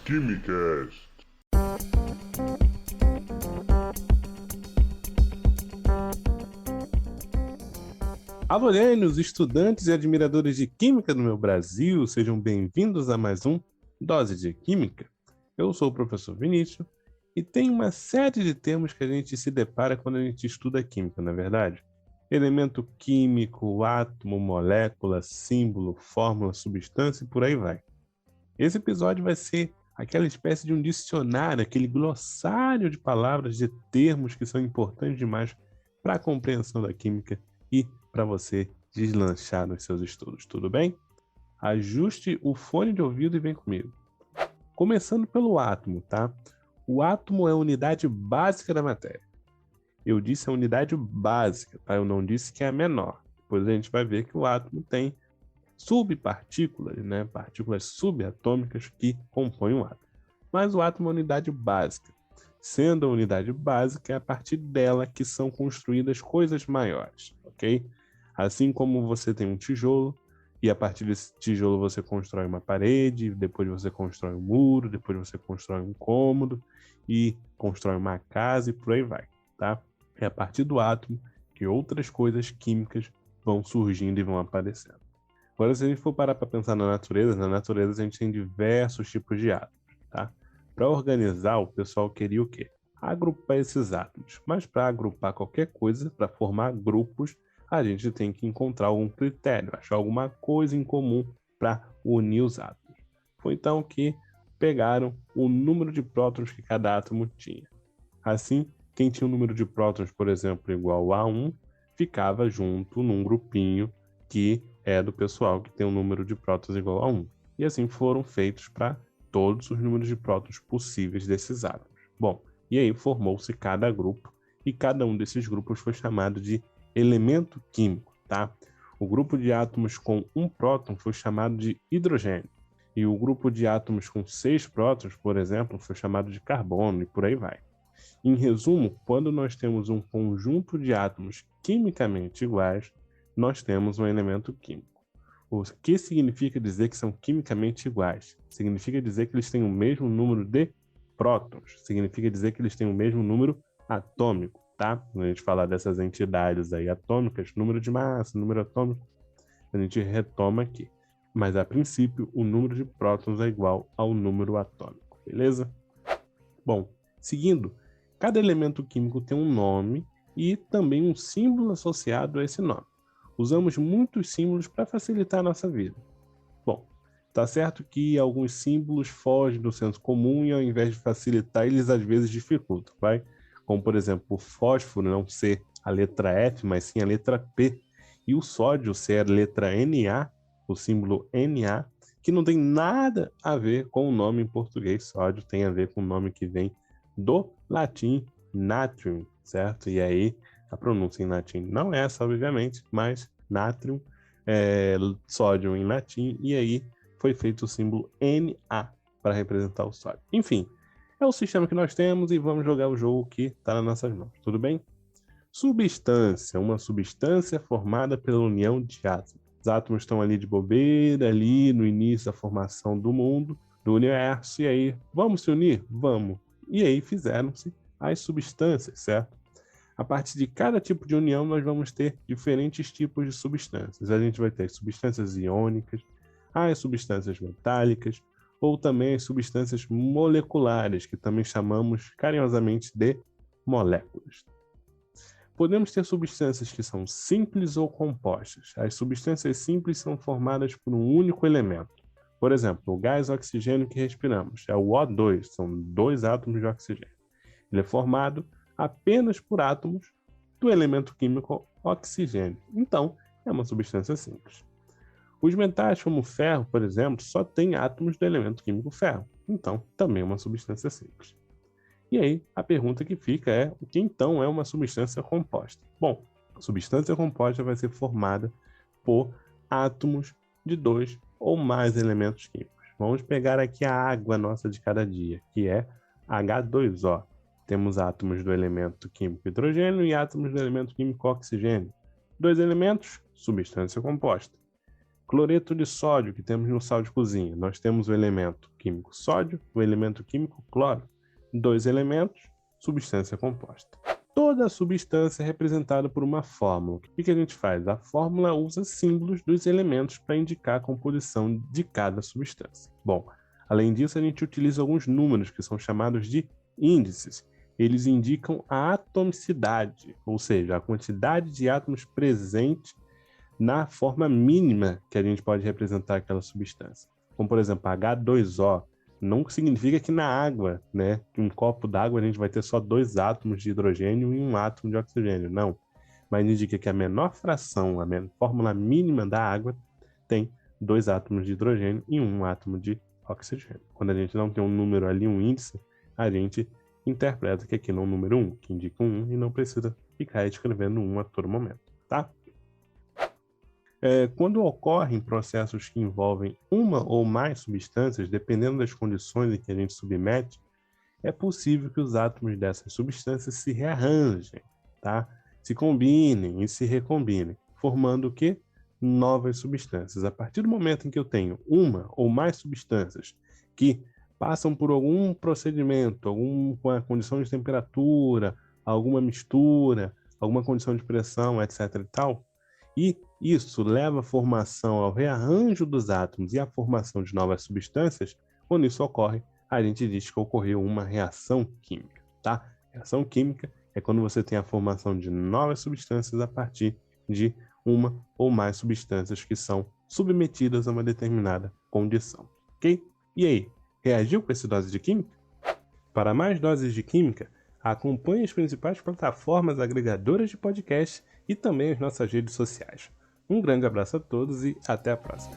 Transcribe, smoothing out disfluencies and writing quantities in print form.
Quimicast. Alô, os estudantes e admiradores de Química do meu Brasil, sejam bem-vindos a mais um Dose de Química. Eu sou o professor Vinícius e tem uma série de termos que a gente se depara quando a gente estuda Química, não é verdade? Elemento químico, átomo, molécula, símbolo, fórmula, substância e por aí vai. Esse episódio vai ser aquela espécie de um dicionário, aquele glossário de palavras, de termos que são importantes demais para a compreensão da química e para você deslanchar nos seus estudos, tudo bem? Ajuste o fone de ouvido e vem comigo. Começando pelo átomo, tá? O átomo é a unidade básica da matéria. Eu disse a unidade básica, tá? Eu não disse que é a menor. Depois a gente vai ver que o átomo tem subpartículas, né? Partículas subatômicas que compõem o átomo. Mas o átomo é a unidade básica. Sendo a unidade básica, é a partir dela que são construídas coisas maiores, ok? Assim como você tem um tijolo, e a partir desse tijolo você constrói uma parede, depois você constrói um muro, depois você constrói um cômodo, e constrói uma casa e por aí vai, tá? É a partir do átomo que outras coisas químicas vão surgindo e vão aparecendo. Agora, se a gente for parar para pensar na natureza a gente tem diversos tipos de átomos, tá? Para organizar, o pessoal queria o quê? Agrupar esses átomos. Mas para agrupar qualquer coisa, para formar grupos, a gente tem que encontrar algum critério, achar alguma coisa em comum para unir os átomos. Foi então que pegaram o número de prótons que cada átomo tinha. Assim, quem tinha um número de prótons, por exemplo, igual a 1, ficava junto num grupinho que é do pessoal que tem um número de prótons igual a 1. E assim foram feitos para todos os números de prótons possíveis desses átomos. Bom, e aí formou-se cada grupo, e cada um desses grupos foi chamado de elemento químico, tá? O grupo de átomos com um próton foi chamado de hidrogênio, e o grupo de átomos com 6 prótons, por exemplo, foi chamado de carbono, e por aí vai. Em resumo, quando nós temos um conjunto de átomos quimicamente iguais, nós temos um elemento químico. O que significa dizer que são quimicamente iguais? Significa dizer que eles têm o mesmo número de prótons, significa dizer que eles têm o mesmo número atômico, tá? Quando a gente falar dessas entidades aí atômicas, número de massa, número atômico, a gente retoma aqui. Mas a princípio, o número de prótons é igual ao número atômico, beleza? Bom, seguindo, cada elemento químico tem um nome e também um símbolo associado a esse nome. Usamos muitos símbolos para facilitar a nossa vida. Bom, tá certo que alguns símbolos fogem do senso comum e ao invés de facilitar, eles às vezes dificultam, vai? Como, por exemplo, o fósforo não ser a letra F, mas sim a letra P. E o sódio ser a letra Na, o símbolo Na, que não tem nada a ver com o nome em português. Sódio tem a ver com o nome que vem do latim natrium, certo? E aí a pronúncia em latim não é essa, obviamente, mas natrium é sódio em latim, e aí foi feito o símbolo Na para representar o sódio. Enfim, é o sistema que nós temos e vamos jogar o jogo que está nas nossas mãos, tudo bem? Substância, uma substância formada pela união de átomos. Os átomos estão ali de bobeira, ali no início da formação do mundo, do universo, e aí, vamos se unir? Vamos. E aí fizeram-se as substâncias, certo? A partir de cada tipo de união, nós vamos ter diferentes tipos de substâncias. A gente vai ter substâncias iônicas, as substâncias metálicas, ou também as substâncias moleculares, que também chamamos carinhosamente de moléculas. Podemos ter substâncias que são simples ou compostas. As substâncias simples são formadas por um único elemento. Por exemplo, o gás oxigênio que respiramos é o O2, são 2 átomos de oxigênio. Ele é formado apenas por átomos do elemento químico oxigênio. Então, é uma substância simples. Os metais, como o ferro, por exemplo, só têm átomos do elemento químico ferro. Então, também é uma substância simples. E aí, a pergunta que fica é, o que então é uma substância composta? Bom, a substância composta vai ser formada por átomos de 2 ou mais elementos químicos. Vamos pegar aqui a água nossa de cada dia, que é H2O. Temos átomos do elemento químico hidrogênio e átomos do elemento químico oxigênio. 2 elementos, substância composta. Cloreto de sódio, que temos no sal de cozinha. Nós temos o elemento químico sódio, o elemento químico cloro. 2 elementos, substância composta. Toda substância é representada por uma fórmula. O que a gente faz? A fórmula usa símbolos dos elementos para indicar a composição de cada substância. Bom, além disso, a gente utiliza alguns números que são chamados de índices. Eles indicam a atomicidade, ou seja, a quantidade de átomos presente na forma mínima que a gente pode representar aquela substância. Como, por exemplo, H2O. Não significa que na água, né, que um copo d'água a gente vai ter só 2 átomos de hidrogênio e 1 átomo de oxigênio. Não. Mas indica que a menor fração, a fórmula mínima da água, tem 2 átomos de hidrogênio e 1 átomo de oxigênio. Quando a gente não tem um número ali, um índice, a gente interpreta que aquilo é um número 1, que indica um 1 e não precisa ficar escrevendo 1 a todo momento, tá? Quando ocorrem processos que envolvem uma ou mais substâncias, dependendo das condições em que a gente submete, é possível que os átomos dessas substâncias se rearranjem, tá? Se combinem e se recombinem, formando o quê? Novas substâncias. A partir do momento em que eu tenho uma ou mais substâncias que passam por algum procedimento, alguma condição de temperatura, alguma mistura, alguma condição de pressão, etc. e tal, e isso leva à formação, ao rearranjo dos átomos e à formação de novas substâncias. Quando isso ocorre, a gente diz que ocorreu uma reação química, tá? Reação química é quando você tem a formação de novas substâncias a partir de uma ou mais substâncias que são submetidas a uma determinada condição, ok? E aí, reagiu com essa dose de química? Para mais doses de química, acompanhe as principais plataformas agregadoras de podcast e também as nossas redes sociais. Um grande abraço a todos e até a próxima.